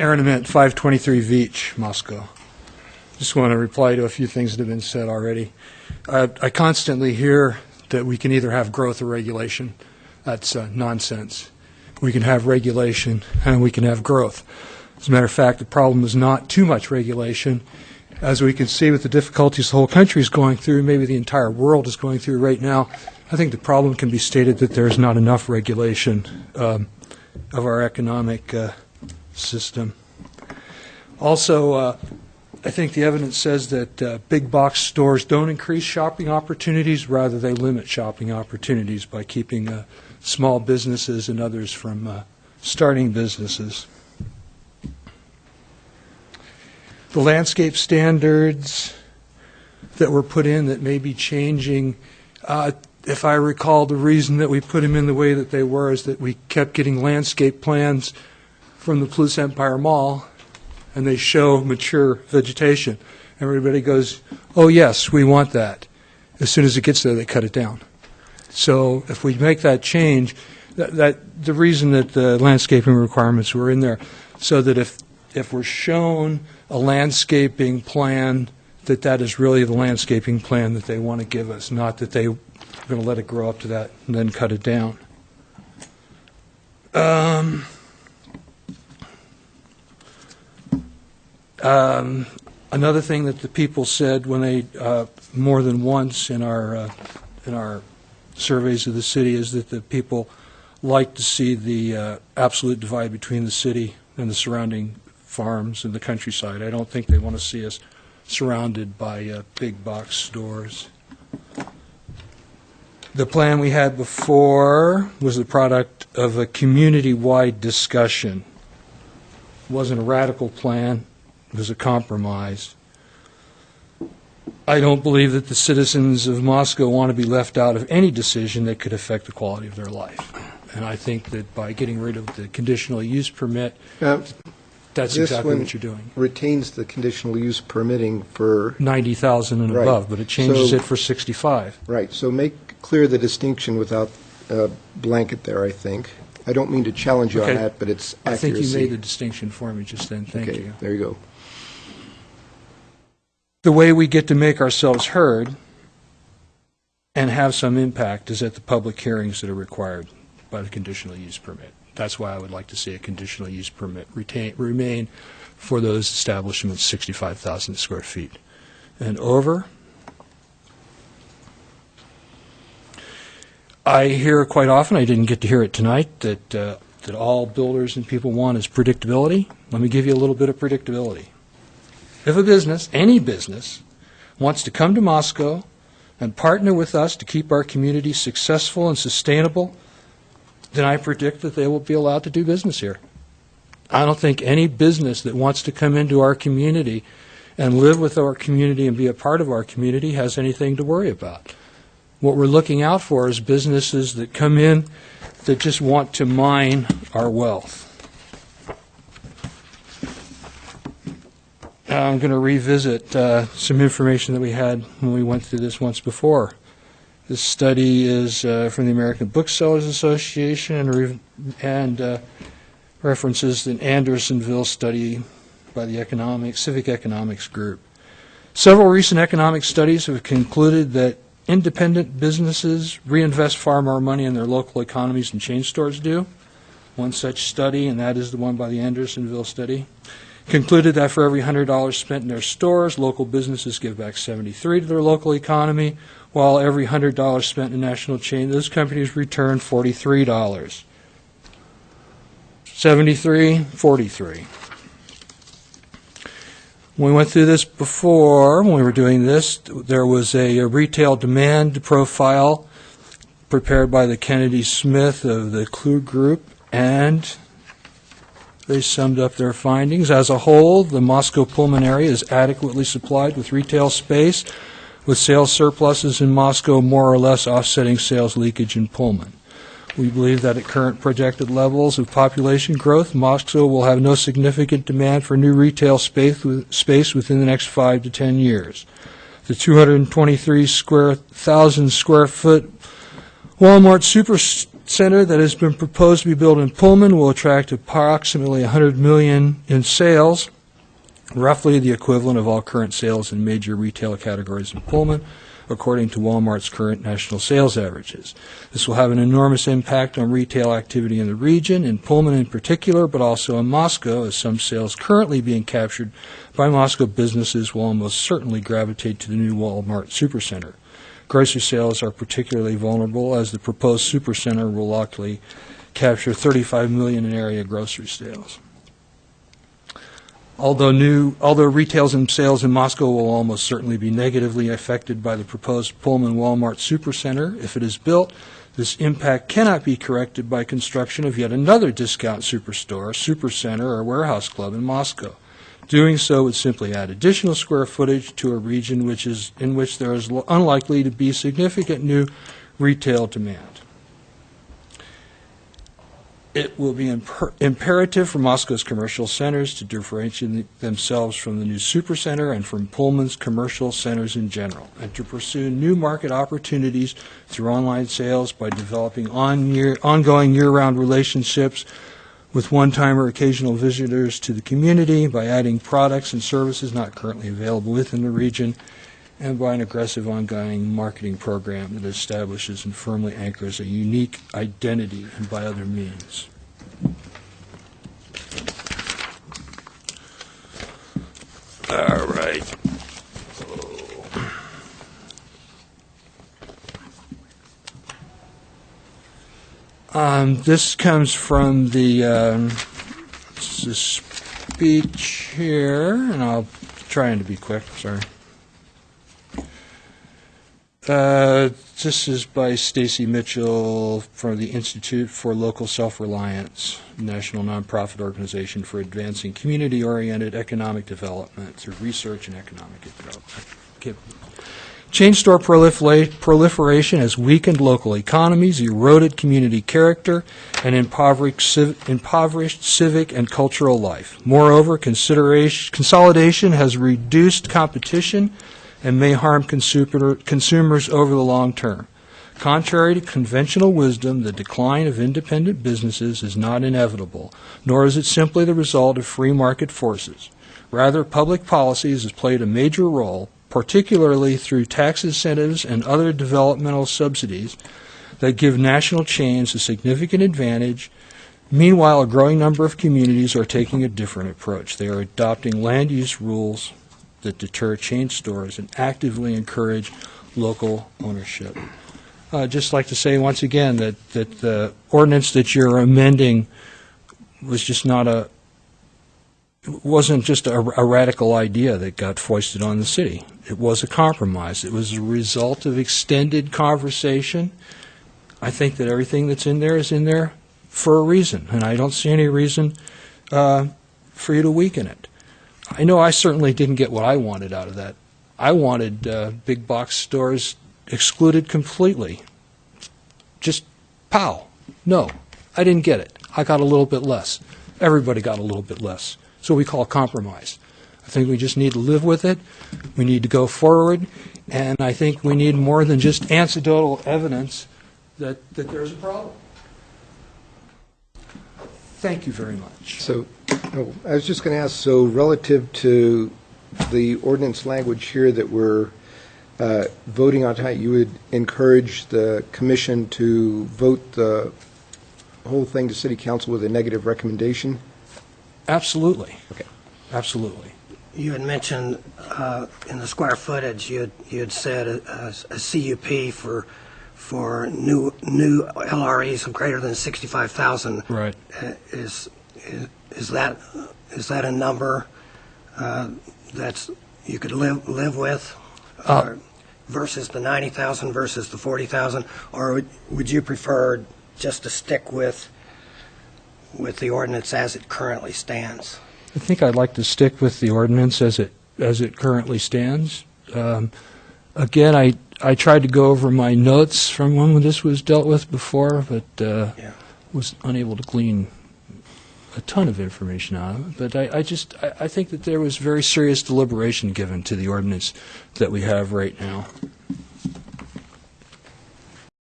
Ament, 523 Veach, Moscow. Just want to reply to a few things that have been said already. I constantly hear that we can either have growth or regulation. That's nonsense. We can have regulation and we can have growth. As a matter of fact, the problem is not too much regulation. As we can see with the difficulties the whole country is going through, maybe the entire world is going through right now, I think the problem can be stated that there is not enough regulation of our economic system. Also, I think the evidence says that big box stores don't increase shopping opportunities, rather they limit shopping opportunities by keeping small businesses and others from starting businesses. The landscape standards that were put in that may be changing, if I recall, the reason that we put them in the way that they were is that we kept getting landscape plans from the Palouse Empire Mall, and they show mature vegetation. Everybody goes, oh yes, we want that. As soon as it gets there, they cut it down. So if we make that change, the reason that the landscaping requirements were in there, so that if we're shown a landscaping plan, that is really the landscaping plan that they want to give us, not that they're going to let it grow up to that and then cut it down. Another thing that the people said when they more than once in our surveys of the city is that the people like to see the absolute divide between the city and the surrounding farms and the countryside. I don't think they want to see us surrounded by big box stores. The plan we had before was the product of a community-wide discussion. It wasn't a radical plan. It was a compromise. I don't believe that the citizens of Moscow want to be left out of any decision that could affect the quality of their life. And I think that by getting rid of the conditional use permit, that's exactly what you're doing. Retains the conditional use permitting for 90,000 and above, but it changes it for 65. Right. So make clear the distinction without a blanket there, I think. I don't mean to challenge you on that, but it's accuracy. I think you made the distinction for me just then. Thank you. There you go. The way we get to make ourselves heard and have some impact is at the public hearings that are required by the conditional use permit. That's why I would like to see a conditional use permit remain for those establishments 65,000 square feet and over. I hear quite often, I didn't get to hear it tonight, that all builders and people want is predictability. Let me give you a little bit of predictability. If a business, any business, wants to come to Moscow and partner with us to keep our community successful and sustainable, then I predict that they will be allowed to do business here. I don't think any business that wants to come into our community and live with our community and be a part of our community has anything to worry about. What we're looking out for is businesses that come in that just want to mine our wealth. I'm going to revisit some information that we had when we went through this once before. This study is from the American Booksellers Association and references an Andersonville study by the Civic Economics Group. Several recent economic studies have concluded that independent businesses reinvest far more money in their local economies than chain stores do. One such study, and that is the one by the Andersonville study, concluded that for every $100 spent in their stores, local businesses give back $73 to their local economy, while every $100 spent in a national chain, those companies return $43. 73, 43. When we went through this before, when we were doing this, there was a retail demand profile prepared by the Kennedy Smith of the Klug Group, and they summed up their findings. As a whole, the Moscow-Pullman area is adequately supplied with retail space, with sales surpluses in Moscow more or less offsetting sales leakage in Pullman. We believe that at current projected levels of population growth, Moscow will have no significant demand for new retail space within the next 5 to 10 years. The 223,000 square foot Walmart center that has been proposed to be built in Pullman will attract approximately $100 million in sales, roughly the equivalent of all current sales in major retail categories in Pullman, according to Walmart's current national sales averages. This will have an enormous impact on retail activity in the region, in Pullman in particular, but also in Moscow, as some sales currently being captured by Moscow businesses will almost certainly gravitate to the new Walmart Supercenter. Grocery sales are particularly vulnerable, as the proposed Supercenter will likely capture $35 million in area grocery sales. Although retail and sales in Moscow will almost certainly be negatively affected by the proposed Pullman Walmart Supercenter, if it is built, this impact cannot be corrected by construction of yet another discount superstore, supercenter, or warehouse club in Moscow. Doing so would simply add additional square footage to a region in which there is unlikely to be significant new retail demand. It will be imperative for Moscow's commercial centers to differentiate themselves from the new supercenter and from Pullman's commercial centers in general, and to pursue new market opportunities through online sales by developing ongoing year-round relationships with one-time or occasional visitors to the community, by adding products and services not currently available within the region, and by an aggressive ongoing marketing program that establishes and firmly anchors a unique identity, and by other means. All right. This comes from the speech here, and I'll try to be quick, sorry. This is by Stacy Mitchell from the Institute for Local Self-Reliance, national nonprofit organization for advancing community-oriented economic development through research and economic development. Chain store proliferation has weakened local economies, eroded community character, and impoverished civic and cultural life. Moreover, consolidation has reduced competition and may harm consumers over the long term. Contrary to conventional wisdom, the decline of independent businesses is not inevitable, nor is it simply the result of free market forces. Rather, public policies has played a major role, particularly through tax incentives and other developmental subsidies that give national chains a significant advantage. Meanwhile, a growing number of communities are taking a different approach. They are adopting land use rules that deter chain stores and actively encourage local ownership. I'd just like to say once again that the ordinance that you're amending was just wasn't just a radical idea that got foisted on the city. It was a compromise. It was a result of extended conversation. I think that everything that's in there is in there for a reason, and I don't see any reason for you to weaken it. I know I certainly didn't get what I wanted out of that. I wanted big box stores excluded completely. Just pow. No, I didn't get it. I got a little bit less. Everybody got a little bit less. So we call compromise. I think we just need to live with it. We need to go forward, and I think we need more than just anecdotal evidence that there's a problem. Thank you very much. So, I was just going to ask, so relative to the ordinance language here that we're voting on tonight, you would encourage the commission to vote the whole thing to City Council with a negative recommendation? Absolutely. Okay. Absolutely. You had mentioned in the square footage, you had said a CUP for new LREs of greater than 65,000. Right. Is that a number that's you could live with versus the 90,000 versus the 40,000, or would you prefer just to stick with the ordinance as it currently stands? I think I'd like to stick with the ordinance as it currently stands. Again, I tried to go over my notes from when this was dealt with before, but was unable to glean a ton of information out of it. But I think that there was very serious deliberation given to the ordinance that we have right now.